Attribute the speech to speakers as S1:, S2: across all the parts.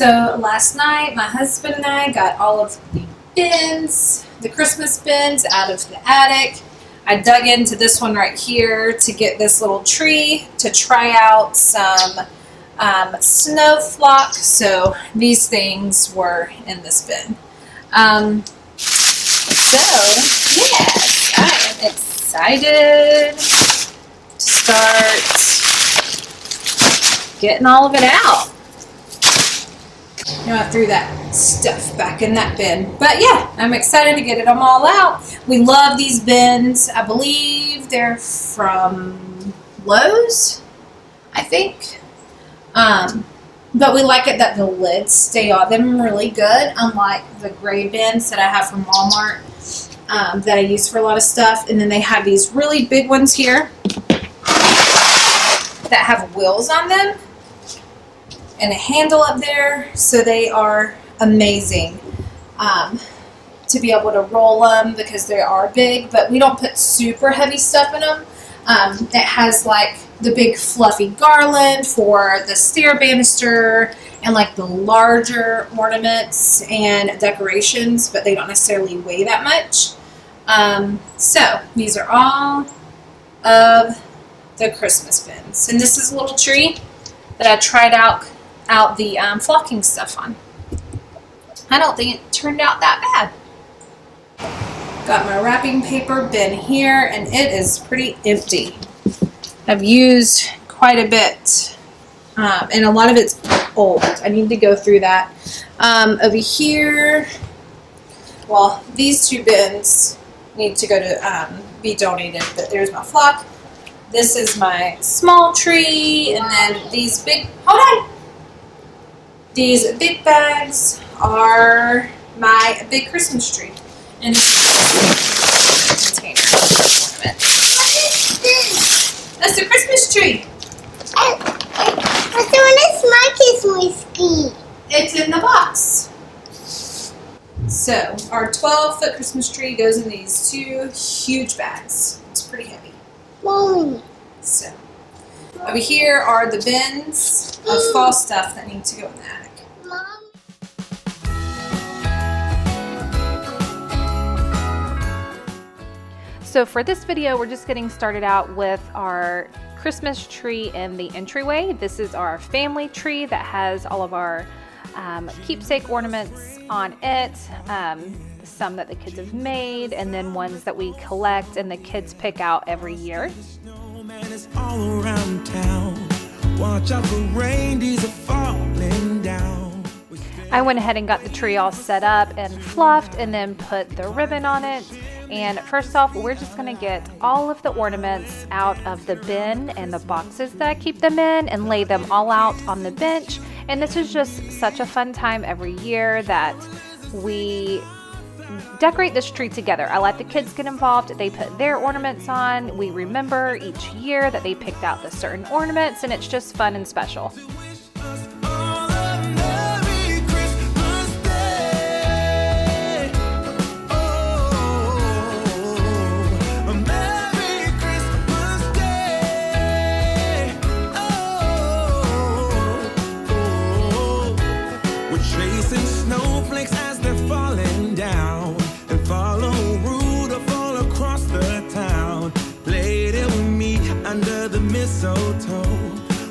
S1: So last night, my husband and I got all of the bins, the Christmas bins, out of the attic. I dug into this one right here to get this little tree to try out some snow flock. So these things were in this bin. So yes, I am excited to start getting all of it out. I threw that stuff back in that bin. But yeah, I'm excited to get them all out. We love these bins. I believe they're from Lowe's, I think. But we like it that the lids stay on them really good, unlike the gray bins that I have from Walmart that I use for a lot of stuff. And then they have these really big ones here that have wheels on them and a handle up there, so they are amazing to be able to roll them because they are big, but we don't put super heavy stuff in them. It has like the big fluffy garland for the stair banister and like the larger ornaments and decorations, but they don't necessarily weigh that much. So these are all of the Christmas bins, and this is a little tree that I tried out the flocking stuff on. I don't think it turned out that bad. Got my wrapping paper bin here, and it is pretty empty. I've used quite a bit, and a lot of it's old. I need to go through that. Over here, well, these two bins need to go to be donated, but there's my flock. This is my small tree, and then these big, hold on! These big bags are my big Christmas tree. And this is a container ornament.
S2: What is this?
S1: That's the Christmas tree.
S2: What's the one that's my Christmas tree?
S1: It's in the box. So our 12-foot Christmas tree goes in these two huge bags. It's pretty heavy.
S2: Mommy.
S1: So over here are the bins of fall stuff that need to go in the attic.
S2: Mom.
S3: So for this video, we're just getting started out with our Christmas tree in the entryway. This is our family tree that has all of our keepsake ornaments on it. Some that the kids have made, and then ones that we collect and the kids pick out every year.
S4: All around town. Watch out for reindeers are falling down.
S3: I went ahead and got the tree all set up and fluffed, and then put the ribbon on it. And first off, we're just gonna get all of the ornaments out of the bin and the boxes that I keep them in and lay them all out on the bench. And this is just such a fun time every year that we decorate this tree together. I let the kids get involved. They put their ornaments on. We remember each year that they picked out the certain ornaments, and it's just fun and special.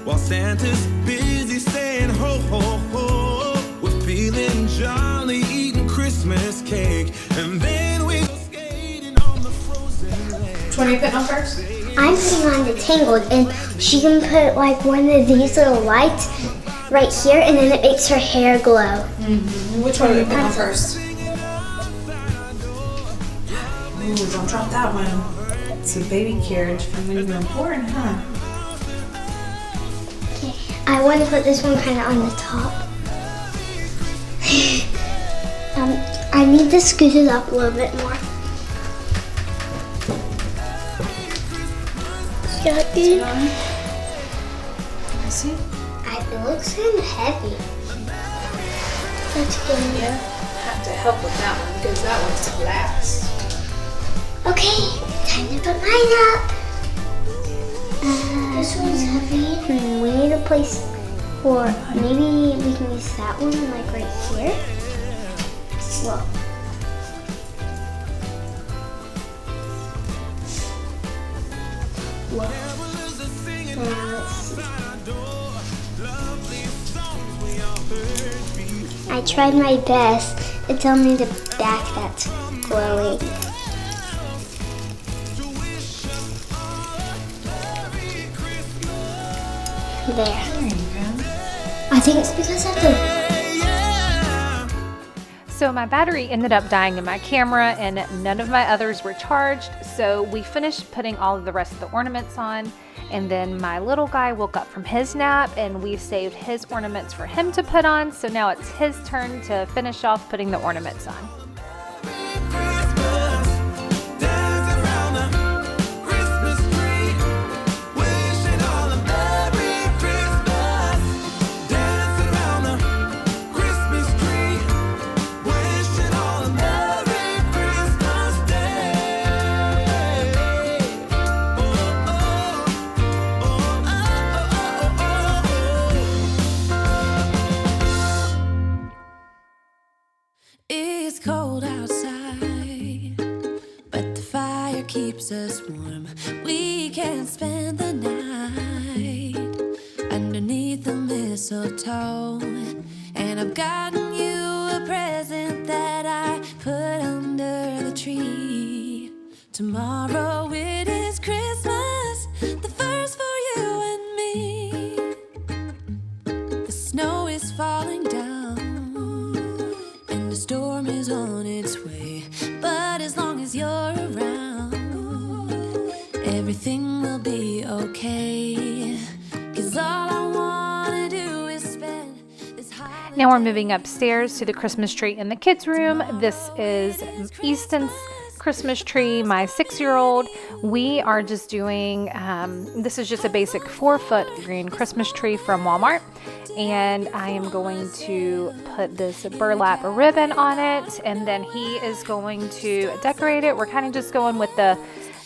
S4: While Santa's busy saying ho ho ho, we're feeling jolly, eating Christmas cake, and then we go skating on the frozen lake.
S1: Which one are you putting on first?
S2: I'm putting on the Tangled, and she can put like one of these little lights right here, and then it makes her hair glow.
S1: Mm-hmm. Which one are you putting on first? Ooh, don't drop that one. It's a baby carriage from when you were born, huh?
S2: I want to put this one kind of on the top. I need to scoot it up a little bit more. Is that good?
S1: See?
S2: It looks kind of heavy. That's good.
S1: Yeah, have to help with that one because that one's glass.
S2: Okay, time to put mine up. This one's heavy. We need a place Or maybe we can use that one like right here. Whoa. Whoa. Let's see. I tried my best. It's only the back that's glowing. There. I think it's because of the...
S3: So my battery ended up dying in my camera and none of my others were charged. So we finished putting all of the rest of the ornaments on, and then my little guy woke up from his nap and we saved his ornaments for him to put on. So now it's his turn to finish off putting the ornaments on.
S5: It's cold outside, but the fire keeps us warm. We can spend the night underneath the mistletoe. And I've gotten you a present that I put under the tree. Tomorrow it is Christmas, the first for you and me. The snow is falling down, the storm is on its way, but as long as you're around, everything will be okay. 'Cause all I wanna do is spend this holiday.
S3: Now we're moving upstairs to the Christmas tree in the kids' room. This is Easton's Christmas tree, my 6-year-old. We are just doing, this is just a basic 4-foot green Christmas tree from Walmart. And I am going to put this burlap ribbon on it, and then he is going to decorate it. We're kind of just going with the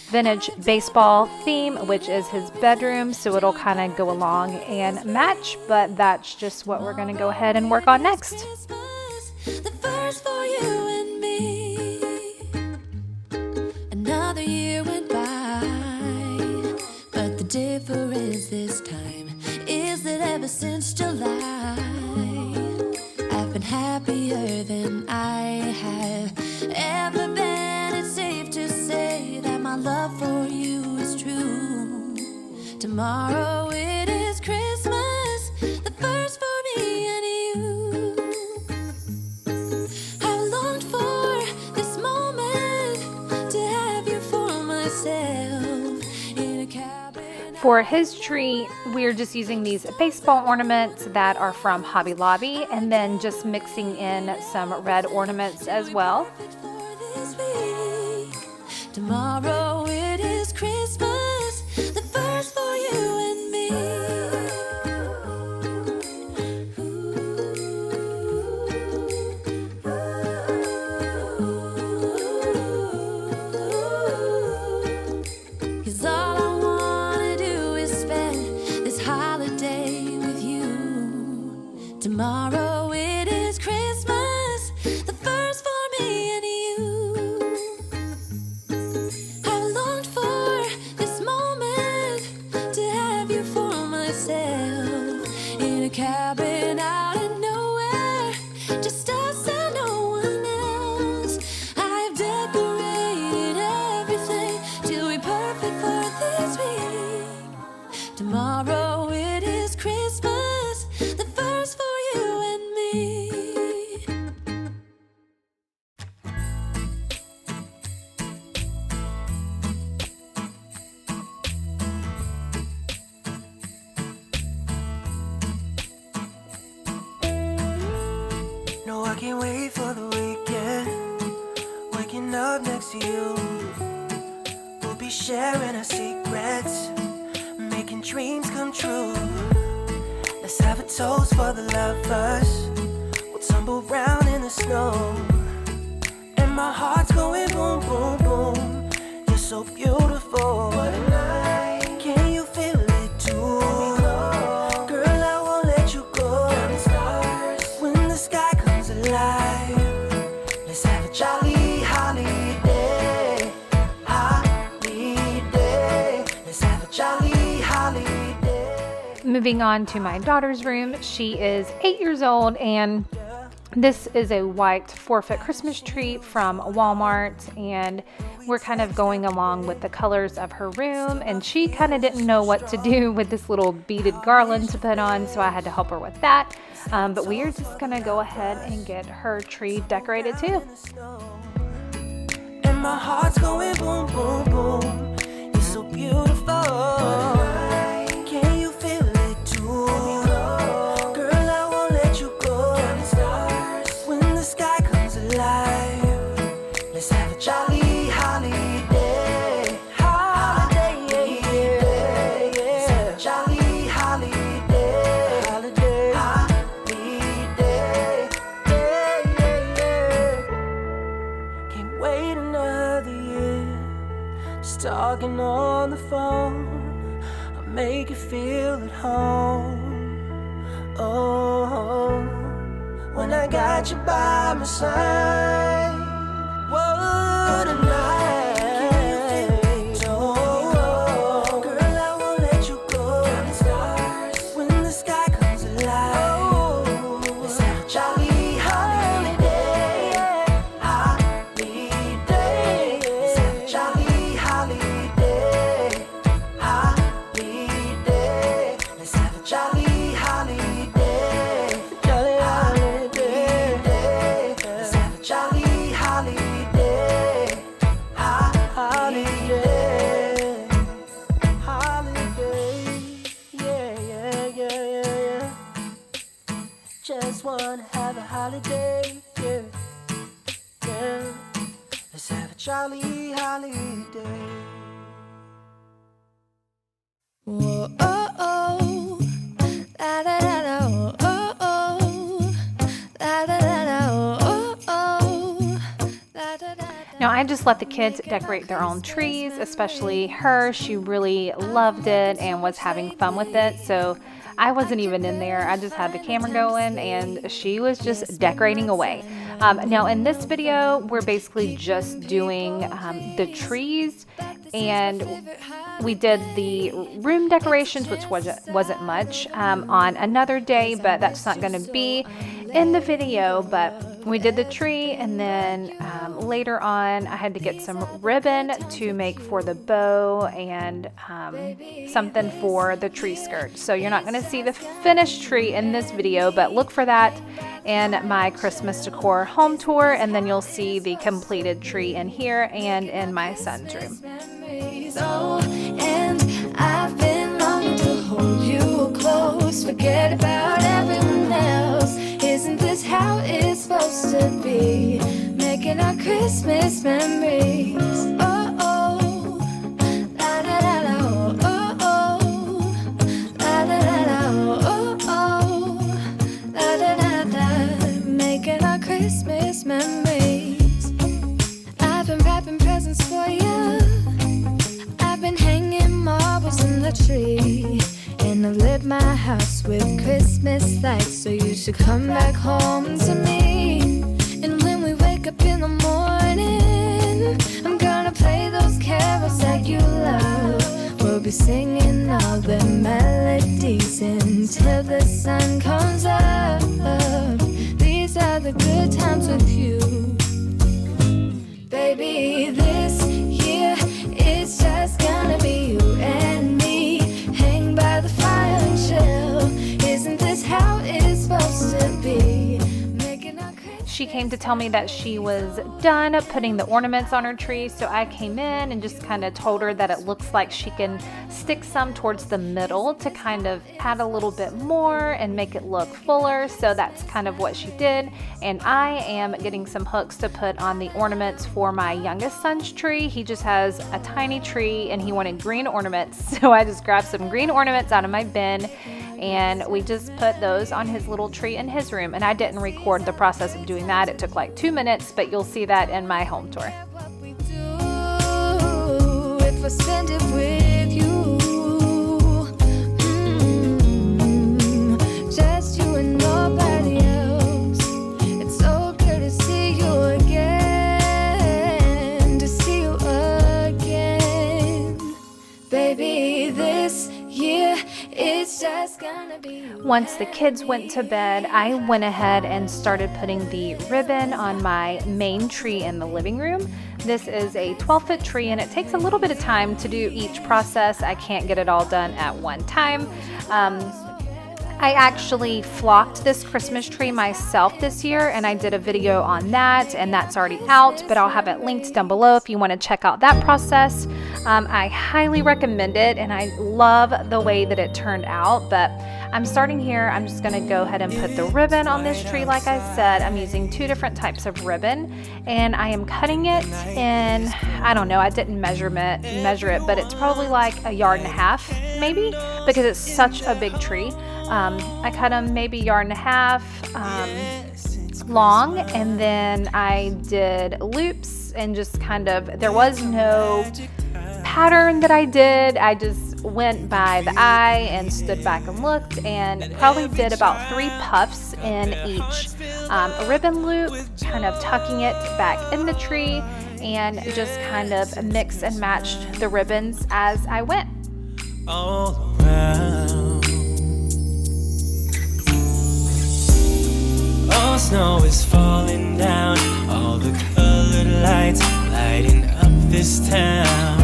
S3: vintage baseball theme, which is his bedroom, so it'll kind of go along and match, but that's just what we're going to go ahead and work on next.
S5: The first for you and me. Another year went by, but the difference this time is that ever since July, I've been happier than I have ever been. It's safe to say that my love for you is true. Tomorrow it is Christmas, the first for me and you. I've longed for this moment to have you for myself in a cabin.
S3: For his tree, we're just using these baseball ornaments that are from Hobby Lobby, and then just mixing in some red ornaments as well.
S5: Tomorrow it is Christmas, the first for you and me. Cause all I wanna do is spend this holiday with you. Tomorrow it is Christmas, the first for me and you. I've longed for this moment to have you for myself in a cabin out in nowhere, just us and no one else. I've decorated everything till we're perfect for this week. Tomorrow it is Christmas, the first for you and me.
S6: No, I can't wait for the weekend. Waking up next to you. We'll be sharing our secrets, making dreams come true. Let's have a toast for the lovers. We'll tumble round in the snow, and my heart's going boom, boom, boom. You're so beautiful. What a night. Can you feel it too? Girl, I won't let you
S3: Moving on to my daughter's room. She is 8 years old, and this is a white 4-foot Christmas tree from Walmart, and we're kind of going along with the colors of her room, and she kind of didn't know what to do with this little beaded garland to put on, so I had to help her with that. But we are just gonna go ahead and get her tree decorated too.
S6: And my heart's going boom, boom, boom. You're so beautiful. Can you feel it too? Girl, I won't let you go. When the sky comes alive, let's have a jolly holiday. Holiday, yeah. Let's have a jolly holiday. Holiday, holiday, yeah. Can't wait another year. Just talking on the phone, I'll make you feel at home. Oh, when I got you by my side, what a night. Oh, girl, I won't let you go. When the sky comes alive, let's have a jolly holiday. Holiday. Let's have a jolly holiday. Holiday. Let's have a jolly holiday. Jolly holiday. Let's have a jolly holiday. Holiday. Holiday. Yeah, yeah, yeah, yeah, yeah. Just wanna have a holiday. Yeah, yeah. Let's have a jolly holiday.
S5: Whoa, oh, oh. La, da, da, da, oh, oh, oh. La, da, da, da, oh, oh, oh. La, da, da, da.
S3: Now, I just let the kids decorate their own trees, especially her. She really loved it and was having fun with it. So I wasn't even in there. I just had the camera going, and she was just decorating away. Now, in this video, we're basically just doing the trees, and we did the room decorations, which wasn't much, on another day, but that's not going to be in the video. But we did the tree, and then later on I had to get some ribbon to make for the bow and something for the tree skirt. So you're not going to see the finished tree in this video, but look for that in my Christmas decor home tour, and then you'll see the completed tree in here and in my son's room.
S5: Oh, and I've been longing to hold you close. Forget about everyone else. Isn't this how it's supposed to be? Making our Christmas memories. Oh, oh, la da da da, oh, oh, oh, la da da da, oh, oh, la da da da. Making our Christmas memories. I've been wrapping presents for you. I've been hanging marbles in the tree, and I've lit my house with Christmas lights, so you should come back home to me. And when we wake up in the morning, I'm gonna play those carols that you love. We'll be singing all the melodies until the sun comes up. These are the good times with you. Baby, this year it's just gonna be you and me. Hang by the fire and chill. Isn't this how it's supposed to be? Making our
S3: She came to tell me that she was done putting the ornaments on her tree, so I came in and just kind of told her that it looks like she can stick some towards the middle to kind of add a little bit more and make it look fuller. So that's kind of what she did, and I am getting some hooks to put on the ornaments for my youngest son's tree. He just has a tiny tree and he wanted green ornaments, so I just grabbed some green ornaments out of my bin, and we just put those on his little tree in his room. And I didn't record the process of doing that. It took like 2 minutes, but you'll see that in my home tour.
S5: what we do if I spend it with you. Just you and nobody else. It's so good to see you again, to see you again. Baby, this year it's just gonna
S3: Once the kids went to bed, I went ahead and started putting the ribbon on my main tree in the living room. This is a 12-foot tree and it takes a little bit of time to do each process. I can't get it all done at one time. I actually flocked this Christmas tree myself this year, and I did a video on that, and that's already out, but I'll have it linked down below if you want to check out that process. I highly recommend it, and I love the way that it turned out, but I'm starting here. I'm just going to go ahead and put the ribbon on this tree. Like I said, I'm using 2 different types of ribbon, and I am cutting it in, I don't know, I didn't measure it, but it's probably like 1.5 yards maybe, because it's such a big tree. I cut them maybe 1.5 yards long, and then I did loops and just kind of, there was no pattern that I did. I just went by the eye and stood back and looked, and probably did about 3 puffs in each ribbon loop, kind of tucking it back in the tree, and just kind of mix and matched the ribbons as I went.
S6: All around. All snow is falling down, all the colored lights lighting up this town.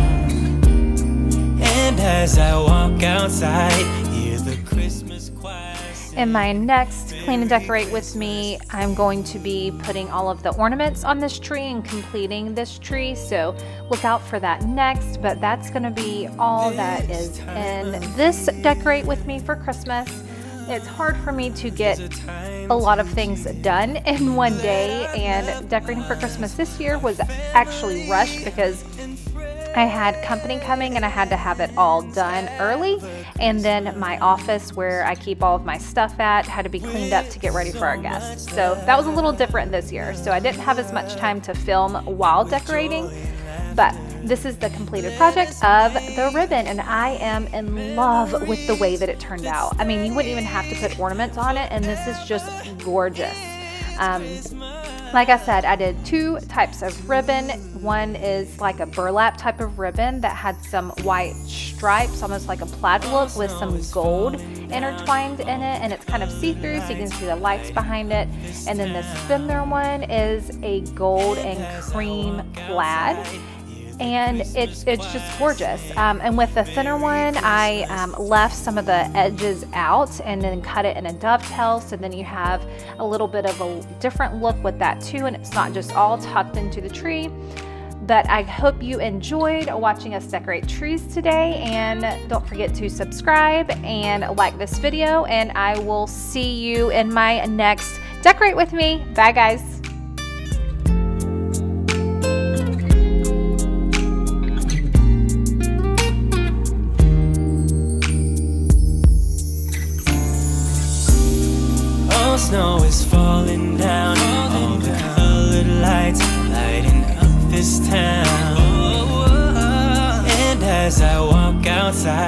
S6: And as I walk outside, hear the Christmas choir sing.
S3: In my next Clean and Decorate with me, I'm going to be putting all of the ornaments on this tree and completing this tree, so look out for that next. But that's going to be all that is in this Decorate with me for Christmas. It's hard for me to get a lot of things done in one day, and decorating for Christmas this year was actually rushed because I had company coming and I had to have it all done early, and then my office where I keep all of my stuff at had to be cleaned up to get ready for our guests. So that was a little different this year, so I didn't have as much time to film while decorating, but this is the completed project of the ribbon, and I am in love with the way that it turned out. I mean, you wouldn't even have to put ornaments on it, and this is just gorgeous. Like I said, I did 2 types of ribbon. One is like a burlap type of ribbon that had some white stripes, almost like a plaid look with some gold intertwined in it, and it's kind of see-through so you can see the lights behind it. And then the thinner one is a gold and cream plaid, and it's just gorgeous. And with the thinner one, I left some of the edges out and then cut it in a dovetail, so then you have a little bit of a different look with that too, and it's not just all tucked into the tree. But I hope you enjoyed watching us decorate trees today, and don't forget to subscribe and like this video, and I will see you in my next Decorate with me. Bye guys.
S6: Snow is falling down, all the colored lights lighting up this town. And as I walk outside